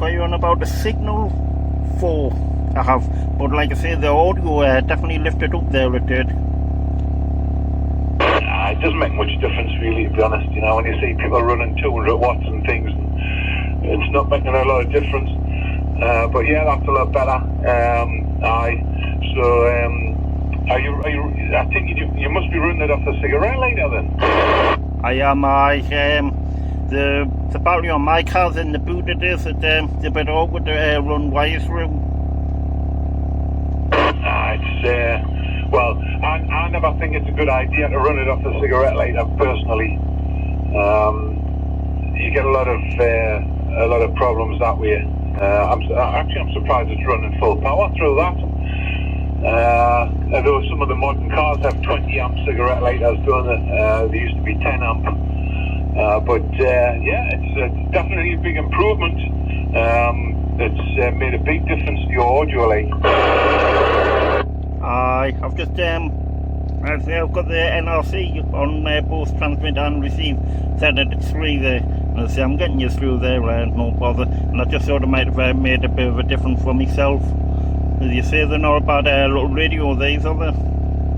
got you on about a Signal 4. I have, but like I say, the audio definitely lifted up there, it did. It doesn't make much difference really, to be honest. You know, when you see people running 200 watts and things, it's not making a lot of difference. But yeah, that's a lot better. Are you, I think you must be running it off the cigarette lighter then. I am. The battery on my car's in the boot. It is. It's a bit awkward to run wires through. Well, I never think it's a good idea to run it off the cigarette lighter personally. You get a lot of problems that way. I'm surprised it's running full power through that. Although some of the modern cars have 20 amp cigarette lighters, don't they? They used to be 10 amp. Yeah, it's definitely a big improvement. It's made a big difference to your audio, like. I've just I've got the NRC on both transmit and receive set at 3 there. And I say I'm getting you through there, no bother. And I just thought it might have made a bit of a difference for myself. As you say, they're not a bad little radio, these are they,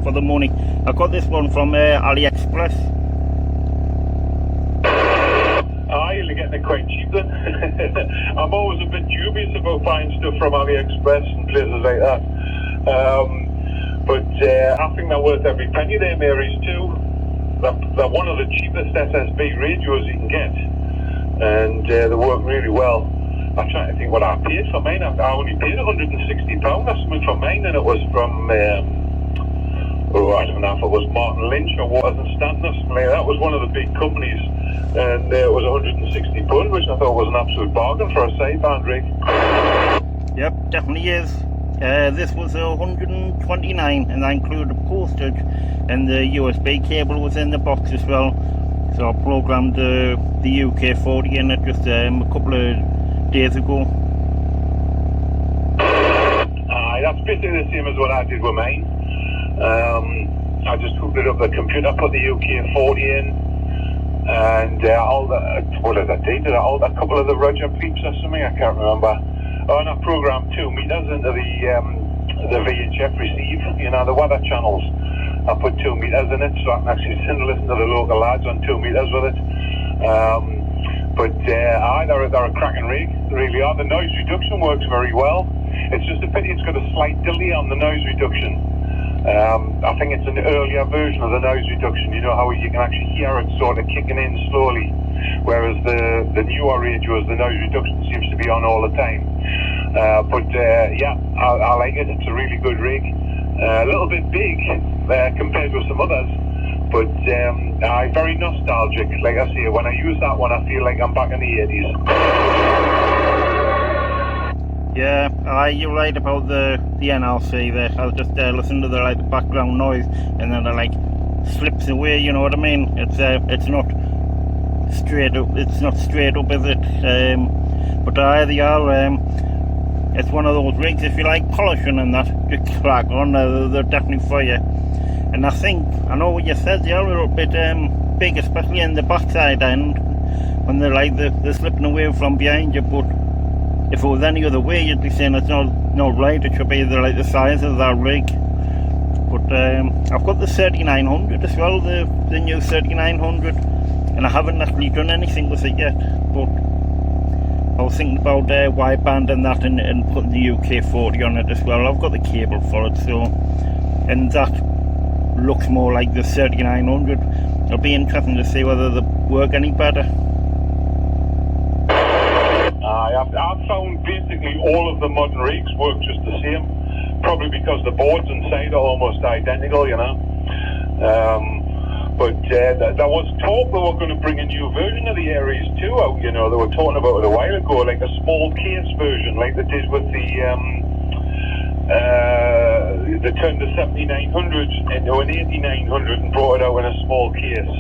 for the money. I got this one from AliExpress. You're getting it quite cheap then. I'm always a bit dubious about buying stuff from AliExpress and places like that. I think they're worth every penny. Them Ares2. They're one of the cheapest SSB radios you can get, and they work really well. I'm trying to think what I paid for mine. I only paid £160 or something for mine, and it was from I don't know if it was Martin Lynch or Waters and Stanton or something like that. It was one of the big companies, and it was £160, which I thought was an absolute bargain for a sideband rig. Yep, definitely is. This was $129, and that included postage, and the USB cable was in the box as well. So I programmed the UK40 in it just a couple of days ago. That's basically the same as what I did with mine. I just hooked it up the computer, put the UK40 in, and what did I do? Did I alter a couple of the Roger peeps or something? I can't remember. And I programmed 2 meters into the VHF receive, you know, the weather channels. I put 2 meters in it, so I can actually listen to the local lads on 2 meters with it. They're a cracking rig, they really are. The noise reduction works very well. It's just a pity it's got a slight delay on the noise reduction. I think it's an earlier version of the noise reduction, you know how you can actually hear it sort of kicking in slowly, whereas the newer radios, the noise reduction seems to be on all the time. Yeah, I like it. It's a really good rig. A little bit big compared with some others, but very nostalgic. Like I say, when I use that one, I feel like I'm back in the 80s. Yeah, you're right about the NRC there. I'll just listen to the background noise, and then it slips away. You know what I mean? It's not straight up. It's not straight up, is it? But they are. It's one of those rigs. If you like polishing and that, just crack on. They're definitely for you. And I know what you said. They are a little bit big, especially in the backside end when they're slipping away from behind you. But if it was any other way, you'd be saying it's not right. It should be either the size of that rig. But I've got the 3900 as well, the new 3900, and I haven't actually done anything with it yet. But I was thinking about wideband and that, and putting the UK40 on it as well. I've got the cable for it, so, and that looks more like the 3900. It'll be interesting to see whether they work any better. I've found basically all of the modern rigs work just the same, probably because the boards inside are almost identical, you know. There was talk they were going to bring a new version of the Ares2 out, you know. They were talking about it a while ago, like a small case version, like they did with they turned the 7900 into an 8900 and brought it out in a small case.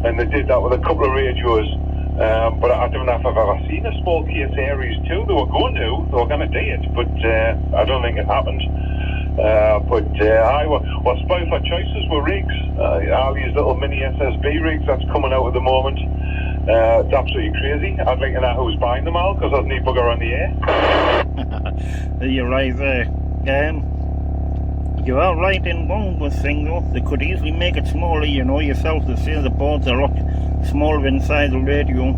And they did that with a couple of radios. But I don't know if I've ever seen a small case Ares2. They were going to do it, but I don't think it happened. We're spoiled for choices with rigs. All these little mini SSB rigs that's coming out at the moment. It's absolutely crazy. I'd like to know who's buying them all, because there's no bugger on the air. You're right there. You are right in one thing though. They could easily make it smaller, you know yourself. They say the boards are a lot smaller inside the radio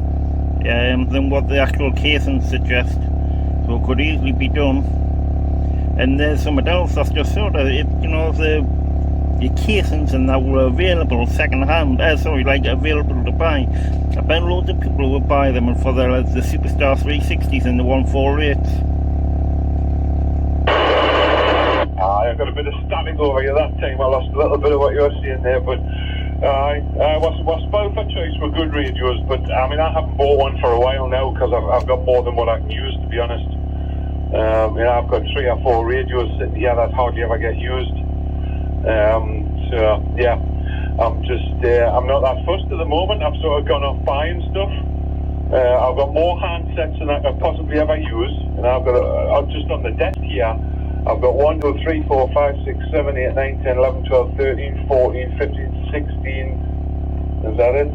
than what the actual casings suggest. So it could easily be done. And there's something else that's just sort of, the casings and that were available second hand, available to buy. I bet loads of people would buy them and for the Superstar 360s and the 148s. I've got a bit of static over here that time. I lost a little bit of what you were saying there, but was spoiled for choice for good radios, but I mean, I haven't bought one for a while now because I've got more than what I can use, to be honest. I've got 3 or 4 radios sitting here that hardly ever get used. So yeah, I'm not that fussed at the moment. I've sort of gone off buying stuff. I've got more handsets than I could possibly ever use, and I've got just on the desk here. I've got 1, 2, 3, 4, 5, 6, 7, 8, 9, 10, 11, 12, 13, 14, 15, 16. Is that it?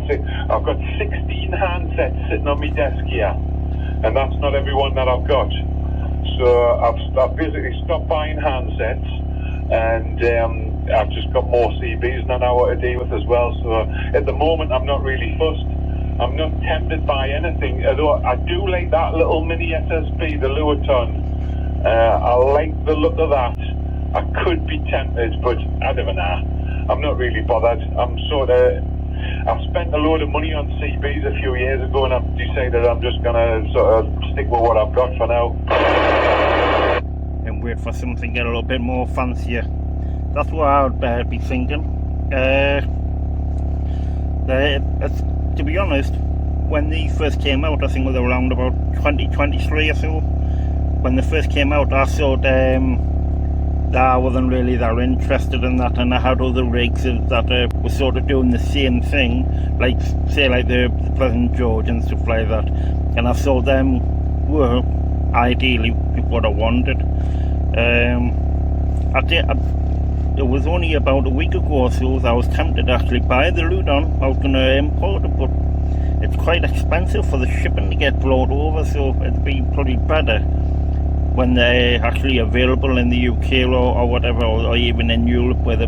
I've got 16 handsets sitting on my desk here, and that's not every one that I've got. So I've basically stopped buying handsets, and I've just got more CBs than I know what to deal with as well. So at the moment, I'm not really fussed. I'm not tempted by anything, although I do like that little mini SSB, the anytone. I like the look of that. I could be tempted, but I don't know. I'm not really bothered. I've spent a load of money on CBs a few years ago, and I've decided I'm just going to sort of stick with what I've got for now. And wait for something a little bit more fancier. That's what I would be thinking. To be honest, when these first came out, I think it was around about 2023 or so. When they first came out, I thought that I wasn't really that interested in that, and I had other rigs that were sort of doing the same thing, like the Pleasant George and stuff like that, and I thought them were ideally what I wanted. It was only about a week ago or so that I was tempted to actually buy the anytone. I was going to import it, but it's quite expensive for the shipping to get brought over, so it'd be probably better when they're actually available in the UK or whatever, or even in Europe, where the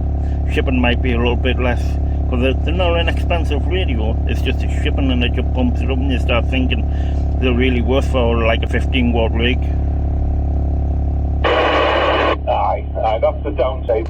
shipping might be a little bit less. Because they're not an expensive radio, it's just the shipping, and it just bumps it up and you start thinking they're really worth for like a 15 watt rig. Aye, that's the downside.